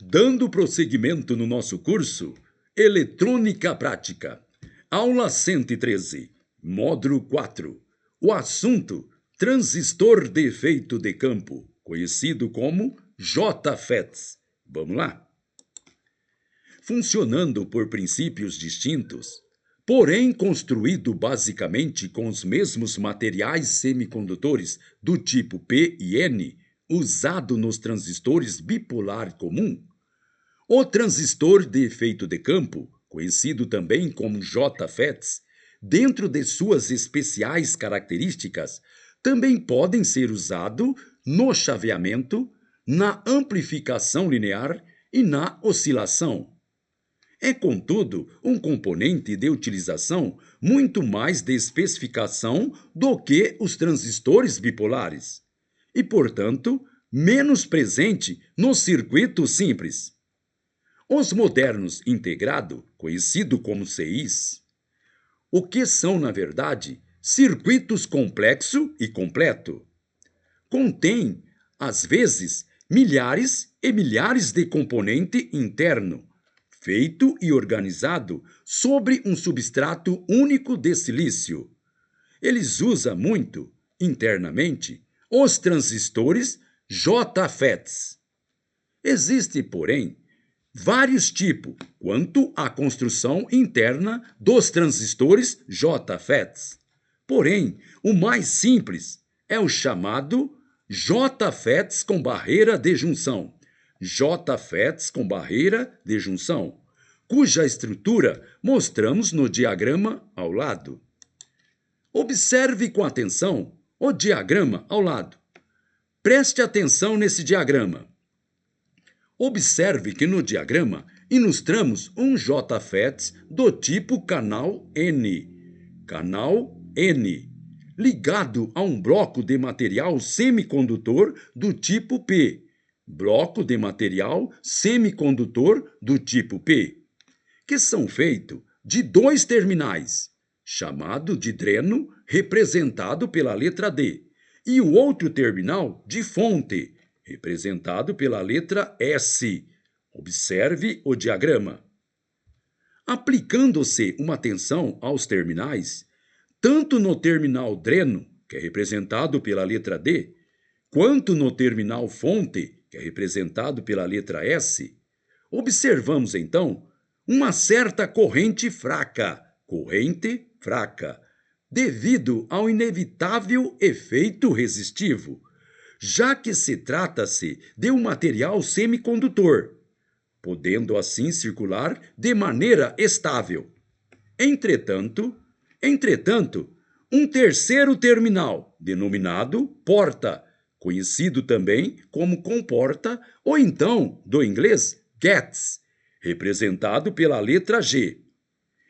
Dando prosseguimento no nosso curso, Eletrônica Prática, aula 113, módulo 4. O assunto, transistor de efeito de campo, conhecido como JFETs. Vamos lá? Funcionando por princípios distintos, porém construído basicamente com os mesmos materiais semicondutores do tipo P e N, usado nos transistores bipolar comum, o transistor de efeito de campo, conhecido também como JFETs, dentro de suas especiais características, também podem ser usados no chaveamento, na amplificação linear e na oscilação. É, contudo, um componente de utilização muito mais de especificação do que os transistores bipolares, e, portanto, menos presente nos circuitos simples. Os modernos integrado, conhecido como CIs, o que são, na verdade, circuitos complexo e completo. Contém, às vezes, milhares e milhares de componente interno, feito e organizado sobre um substrato único de silício. Eles usam muito, internamente, os transistores JFETs. Existe, porém, vários tipos quanto à construção interna dos transistores JFETs. Porém, o mais simples é o chamado JFETs com barreira de junção. JFETs com barreira de junção, cuja estrutura mostramos no diagrama ao lado. Observe com atenção o diagrama ao lado. Preste atenção nesse diagrama. Observe que no diagrama ilustramos um JFETs do tipo canal N, ligado a um bloco de material semicondutor do tipo P, bloco de material semicondutor do tipo P, que são feitos de dois terminais, chamado de dreno, representado pela letra D, e o outro terminal de fonte, representado pela letra S. Observe o diagrama. Aplicando-se uma tensão aos terminais, tanto no terminal dreno, que é representado pela letra D, quanto no terminal fonte, que é representado pela letra S, observamos, então, uma certa corrente fraca, devido ao inevitável efeito resistivo, já que se trata-se de um material semicondutor, podendo assim circular de maneira estável. Entretanto, um terceiro terminal, denominado porta, conhecido também como comporta, ou então, do inglês, gets, representado pela letra G.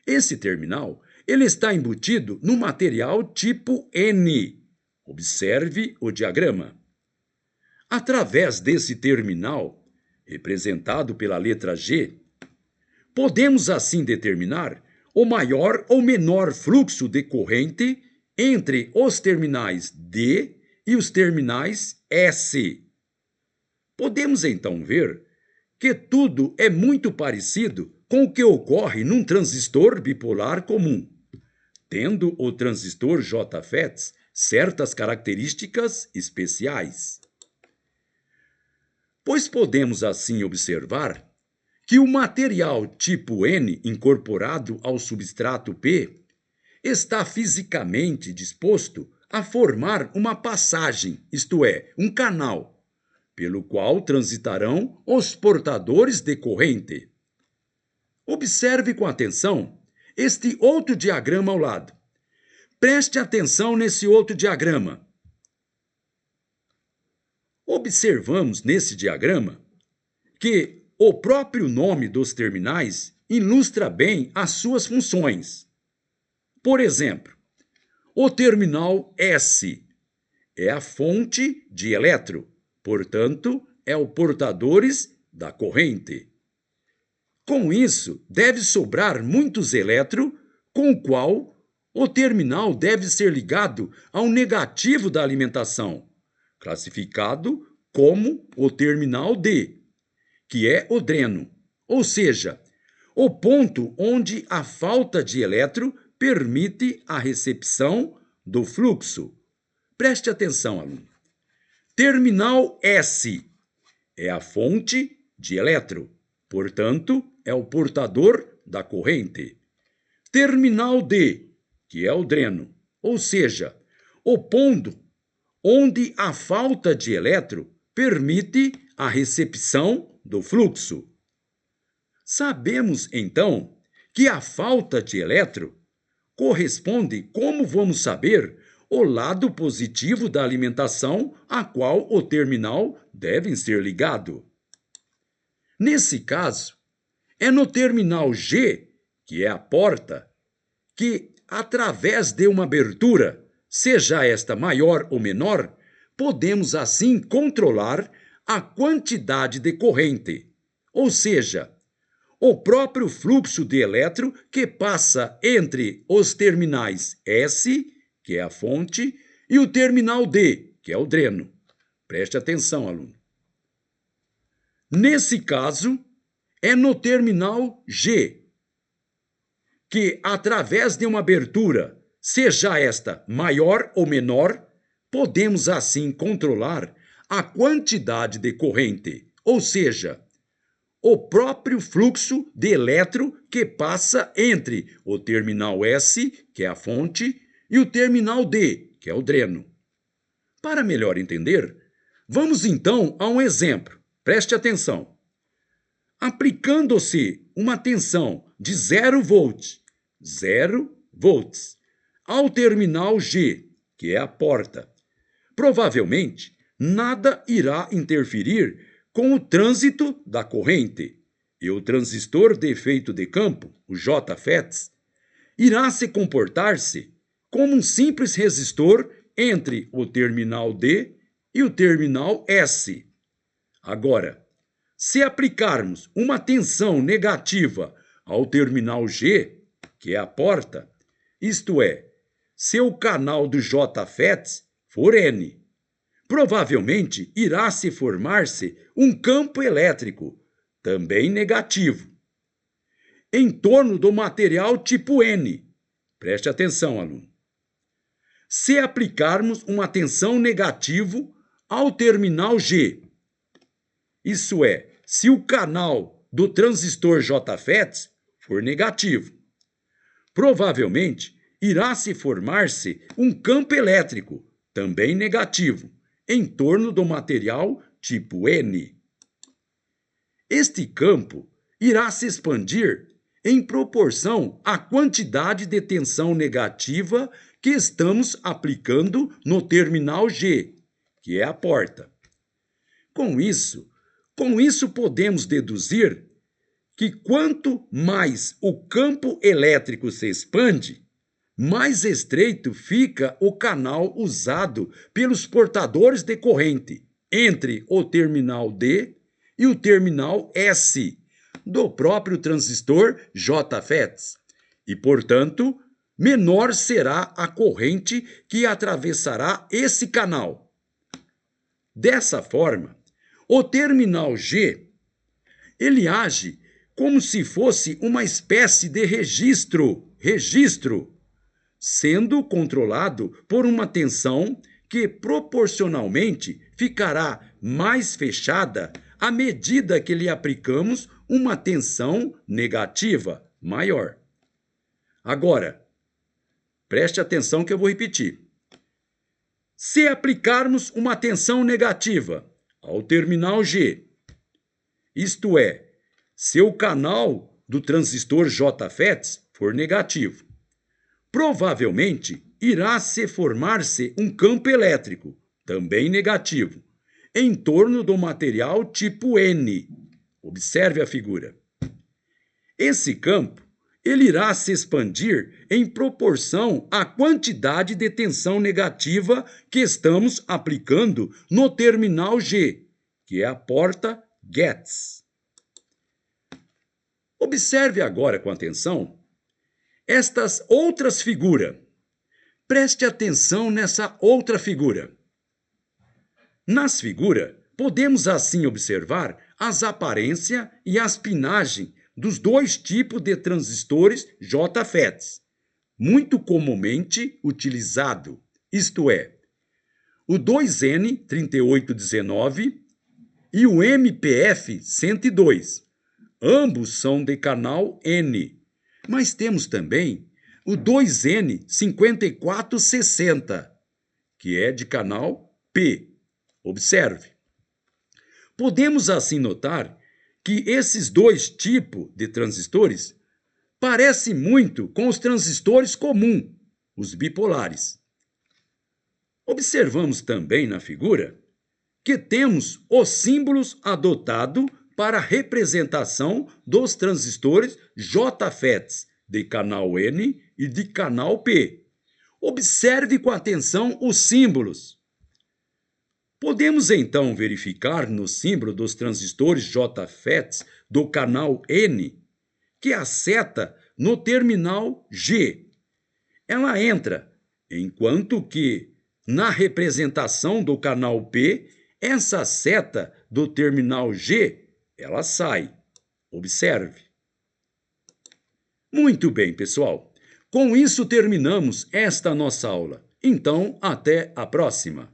Esse terminal, ele está embutido no material tipo N. Observe o diagrama. Através desse terminal, representado pela letra G, podemos assim determinar o maior ou menor fluxo de corrente entre os terminais D e os terminais S. Podemos então ver que tudo é muito parecido com o que ocorre num transistor bipolar comum, tendo o transistor JFETs certas características especiais. Pois podemos assim observar que o material tipo N incorporado ao substrato P está fisicamente disposto a formar uma passagem, isto é, um canal, pelo qual transitarão os portadores de corrente. Observe com atenção este outro diagrama ao lado. Preste atenção nesse outro diagrama. Observamos nesse diagrama que o próprio nome dos terminais ilustra bem as suas funções. Por exemplo, o terminal S é a fonte de elétron, portanto, é o portadores da corrente. Com isso, deve sobrar muitos elétrons, com o qual o terminal deve ser ligado ao negativo da alimentação, classificado como o terminal D, que é o dreno, ou seja, o ponto onde a falta de elétron permite a recepção do fluxo. Preste atenção, aluno. Terminal S é a fonte de elétron, portanto, é o portador da corrente. Terminal D, que é o dreno, ou seja, o ponto onde a falta de elétron permite a recepção do fluxo. Sabemos, então, que a falta de elétron corresponde, como vamos saber, o lado positivo da alimentação a qual o terminal deve ser ligado. Nesse caso, é no terminal G, que é a porta, que, através de uma abertura, seja esta maior ou menor, podemos assim controlar a quantidade de corrente, ou seja, o próprio fluxo de elétron que passa entre os terminais S, que é a fonte, e o terminal D, que é o dreno. Preste atenção, aluno. Nesse caso, é no terminal G, que, através de uma abertura, seja esta maior ou menor, podemos assim controlar a quantidade de corrente, ou seja, o próprio fluxo de elétron que passa entre o terminal S, que é a fonte, e o terminal D, que é o dreno. Para melhor entender, vamos então a um exemplo. Preste atenção. Aplicando-se uma tensão de 0 volts, ao terminal G, que é a porta, provavelmente nada irá interferir com o trânsito da corrente, e o transistor de efeito de campo, o JFETs, irá se comportar-se como um simples resistor entre o terminal D e o terminal S. Agora, se aplicarmos uma tensão negativa ao terminal G, que é a porta, isto é, se o canal do JFETs for N, provavelmente irá se formar-se um campo elétrico, também negativo, em torno do material tipo N. Preste atenção, aluno. Se aplicarmos uma tensão negativa ao terminal G, isso é, se o canal do transistor JFETs for negativo, provavelmente irá se formar-se um campo elétrico, também negativo, em torno do material tipo N. Este campo irá se expandir em proporção à quantidade de tensão negativa que estamos aplicando no terminal G, que é a porta. Com isso podemos deduzir que quanto mais o campo elétrico se expande, mais estreito fica o canal usado pelos portadores de corrente entre o terminal D e o terminal S do próprio transistor JFETs. E, portanto, menor será a corrente que atravessará esse canal. Dessa forma, o terminal G, ele age como se fosse uma espécie de registro, sendo controlado por uma tensão que proporcionalmente ficará mais fechada à medida que lhe aplicamos uma tensão negativa maior. Agora, preste atenção que eu vou repetir. Se aplicarmos uma tensão negativa ao terminal G, isto é, se o canal do transistor JFETs for negativo, provavelmente irá se formar-se um campo elétrico, também negativo, em torno do material tipo N. Observe a figura. Esse campo ele irá se expandir em proporção à quantidade de tensão negativa que estamos aplicando no terminal G, que é a porta GETS. Observe agora com atenção estas outras figuras. Preste atenção nessa outra figura. Nas figuras, Podemos assim observar as aparência e a spinagem dos dois tipos de transistores JFETs, muito comumente utilizado, isto é, o 2N3819 e o MPF-102. Ambos são de canal N, mas temos também o 2N5460, que é de canal P. Observe. Podemos assim notar que esses dois tipos de transistores parecem muito com os transistores comuns, os bipolares. Observamos também na figura que temos os símbolos adotados para a representação dos transistores JFETs de canal N e de canal P. Observe com atenção os símbolos. Podemos então verificar no símbolo dos transistores JFETs do canal N que a seta no terminal G. Ela entra, enquanto que na representação do canal P, essa seta do terminal G, ela sai. Observe. Muito bem, pessoal. Com isso terminamos esta nossa aula. Então, até a próxima.